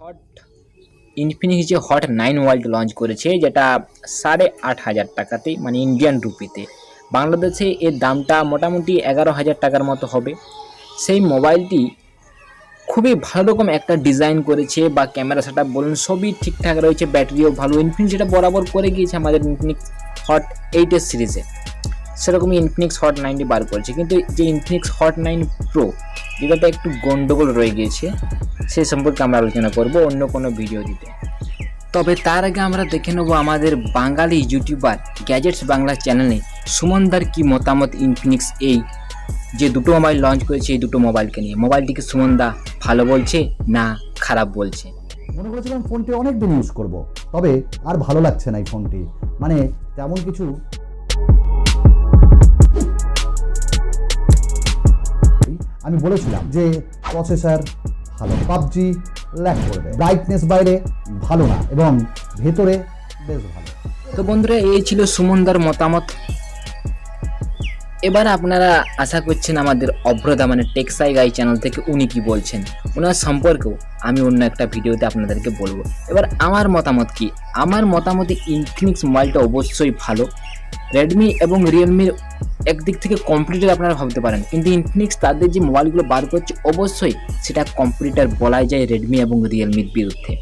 Hot Infinix যে hot 9 world launch করেছে, যেটা 8,500 টাকাতে, মানে ইন্ডিয়ান রুপিতে। বাংলাদেশে এর দামটা মোটামুটি 11,000 টাকার মতো হবে। সেই মোবাইলটি খুবই ভালো রকম একটা ডিজাইন করেছে, বা ক্যামেরা সেটআপ বলুন সবই ঠিকঠাক রয়েছে, ব্যাটারিও ভালো। ইনফিনিক্স যেটা বরাবর করে গিয়েছে আমাদের ইনফিনিক্স হট 8 সিরিজে, সেরকমই ইনফিনিক্স হট 9 বার করেছে। কিন্তু যে ইনফিনিক্স হট 9 প্রো, যেটাতে একটু গন্ডগোল রয়ে গিয়েছে, সেই সম্পর্কে আমরা আলোচনা করব অন্য কোনো ভিডিও দিতে। তবে তার আগে আমরা দেখে নেব আমাদের বাঙালি ইউটিউবার গ্যাজেটস বাংলা চ্যানেলে সুমনদার কি মতামত ইনফিনিক্স এই যে দুটো মোবাইল লঞ্চ করেছে, এই দুটো মোবাইলকে নিয়ে। মোবাইলটিকে সুমনদা ভালো বলছে না খারাপ বলছে? মনে করেছিলাম ফোনটি অনেক দিন ইউজ করব, তবে আর ভালো লাগছে না এই ফোনটি। মানে তেমন কিছু আমি বলেছিলাম যে প্রসেসর ভালো, পাবজি ল্যাগ করবে, ব্রাইটনেস বাইরে ভালো না এবং ভেতরে বেশ ভালো। তো বন্ধুরা, এই ছিল সুমনদার মতামত। এবার আপনারা আশা করছেন আমাদের অভ্রদা মানে টেক সাই গাই চ্যানেল থেকে উনি কি বলছেন, ওনার সম্পর্কেও আমি অন্য একটা ভিডিওতে আপনাদেরকে বলবো। এবার আমার মতামত কি? আমার মতামতে ইনফিনিক্স মোবাইলটা অবশ্যই ভালো। রেডমি এবং রিয়েলমির একদিক থেকে কম্পিটিটর আপনারা ভাবতে পারেন, কিন্তু ইনফিনিক্স তাদের যে মোবাইলগুলো বার করছে অবশ্যই সেটা কম্পিটিটর বলাই যায় রেডমি এবং রিয়েলমির বিরুদ্ধে।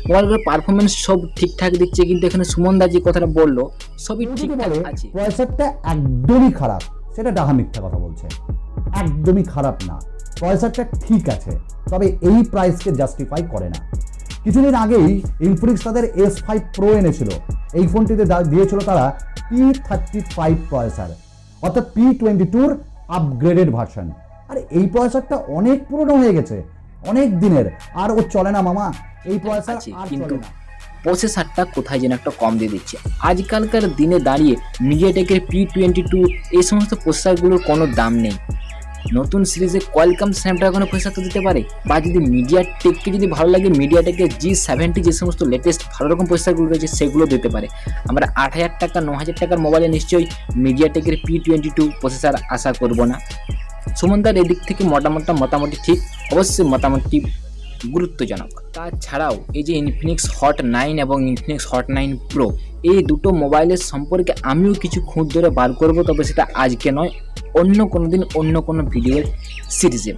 মোবাইলগুলোর পারফরমেন্স সব ঠিকঠাক দিচ্ছে, কিন্তু এখানে সুমনদা যে কথাটা বললো সবই ঠিকঠাক আছে। প্রসেসরটা একদমই খারাপ, সেটা ডাহা মিথ্যা কথা বলছে। একদমই খারাপ না, প্রসেসরটা ঠিক আছে, তবে এই প্রাইসকে জাস্টিফাই করে না। কিছুদিন আগেই ইনফিনিক্স তাদের S5 Pro এনেছিল। এই ফোনটিতে দিয়েছিল তারা P35 প্রসেসর, অর্থাৎ P22 আপগ্রেডেড ভার্সন। আর এই প্রসেসরটা অনেক পুরনো হয়ে গেছে, অনেক দিনের, আর ও চলে না মামা। এই প্রসেসর আর চলে না। প্রসেসরটা কোথায় যেন একটা কম দিয়ে দিচ্ছে। আজকালকার দিনে দাঁড়িয়ে মিডিয়াটেকের P22 এই সমস্ত প্রসেসরগুলোর কোনো দাম নেই। নতুন সিরিজে কোয়ালকম স্ন্যাপড্রাগনের প্রসেসর তো দিতে পারে, বা যদি মিডিয়াটেককে যদি ভালো লাগে মিডিয়াটেকের G70 যে সমস্ত লেটেস্ট ভালো রকম প্রসেসরগুলো রয়েছে সেগুলো দিতে পারে। আমরা 8,000 টাকা 9,000 টাকার মোবাইলে নিশ্চয়ই মিডিয়াটেকের P22 প্রসেসর আশা করব না। সুমনদার এদিক থেকে মোটামুটি ঠিক, অবশ্যই মোটামুটি গুরুত্বজনক। তাছাড়াও এই যে ইনফিনিক্স হট 9 এবং ইনফিনিক্স হট 9 প্রো, এই দুটো মোবাইলের সম্পর্কে আমিও কিছু খুঁত ধরে বার করব, তবে সেটা আজকে নয়, অন্য কোনো দিন অন্য কোনো ভিডিওর সিরিজে।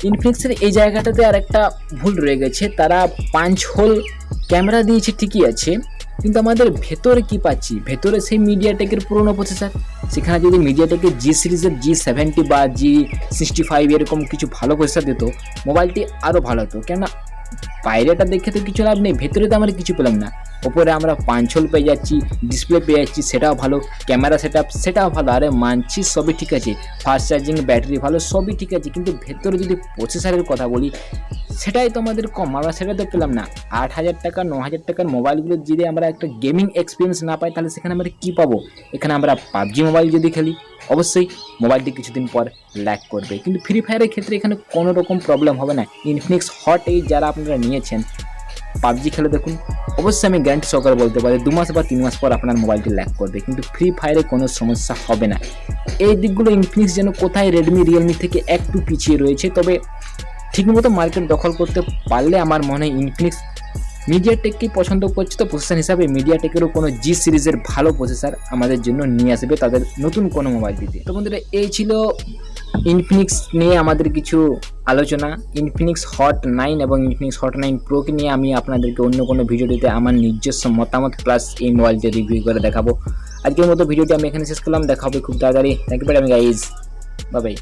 ইনফিনিক্সের এই জায়গাটাতে আর একটা ভুল রয়ে গেছে, তারা 5 হোল ক্যামেরা দিয়েছে ঠিকই আছে, কিন্তু আমাদের ভেতরে কি পাচ্ছি? ভেতরে সেই মিডিয়াটেকের পুরনো প্রসেসর। সেখানে যদি মিডিয়াটেকের G সিরিজের G70 বা G65 এরকম কিছু ভালো প্রসেসর দিত, মোবাইলটি আরও ভালো হতো। কেননা বাইরেটা দেখে তো কিছু লাভ নেই, ভেতরে তো আমরা কিছু পেলাম না। ওপরে আমরা 5 হোল পেয়ে যাচ্ছি, ডিসপ্লে পেয়ে যাচ্ছি, সেটাও ভালো, ক্যামেরা সেটআপ সেটাও ভালো, আরে মানছি সবই ঠিক আছে, ফাস্ট চার্জিং, ব্যাটারি ভালো, সবই ঠিক আছে, কিন্তু ভেতরে যদি প্রসেসরের কথা বলি সেটাই তো আমাদের কম, আমরা সেটা তো পেলাম না। 8,000 টাকা 9,000 টাকার মোবাইলগুলো যদি আমরা একটা গেমিং এক্সপিরিয়েন্স না পাই, তাহলে সেখানে আমরা কী পাবো? এখানে আমরা পাবজি মোবাইল যদি খেলি অবশ্যই মোবাইলটি কিছুদিন পর ল্যাগ করবে, কিন্তু ফ্রি ফায়ারের ক্ষেত্রে এখানে কোনো রকম প্রবলেম হবে না। ইনফিনিক্স হট 8 যারা আপনারা নিয়েছেন, পাবজি খেলে দেখুন, অবশ্যই আমি গ্যারান্টি সহকারে বলতে পারি 2 মাস বা 3 মাস পর আপনার মোবাইলটি ল্যাগ করবে, কিন্তু ফ্রি ফায়ারে কোনো সমস্যা হবে না। এই দিকগুলো ইনফিনিক্স যেন কোথায় রেডমি রিয়েলমি থেকে একটু পিছিয়ে রয়েছে, তবে ঠিকমতো মার্কেট দখল করতে পারলে আমার মনে হয় ইনফিনিক্স মিডিয়াটেককেই পছন্দ করছে, তো প্রসেসর হিসাবে মিডিয়াটেকেরও কোনো G সিরিজের ভালো প্রসেসর আমাদের জন্য নিয়ে আসবে তাদের নতুন কোনো মোবাইল দিতে। তো বন্ধুরা, এই ছিল ইনফিনিক্স নিয়ে আমাদের কিছু আলোচনা। ইনফিনিক্স হট 9 এবং ইনফিনিক্স হট 9 প্রোকে নিয়ে আমি আপনাদেরকে অন্য কোনো ভিডিওটিতে আমার নিজস্ব মতামত প্লাস এই মোবাইলটি রিভিউ করে দেখাবো। আজকের মতো ভিডিওটি আমি এখানে শেষ করলাম, দেখা হবে খুব তাড়াতাড়ি। Thank you guys, bye by.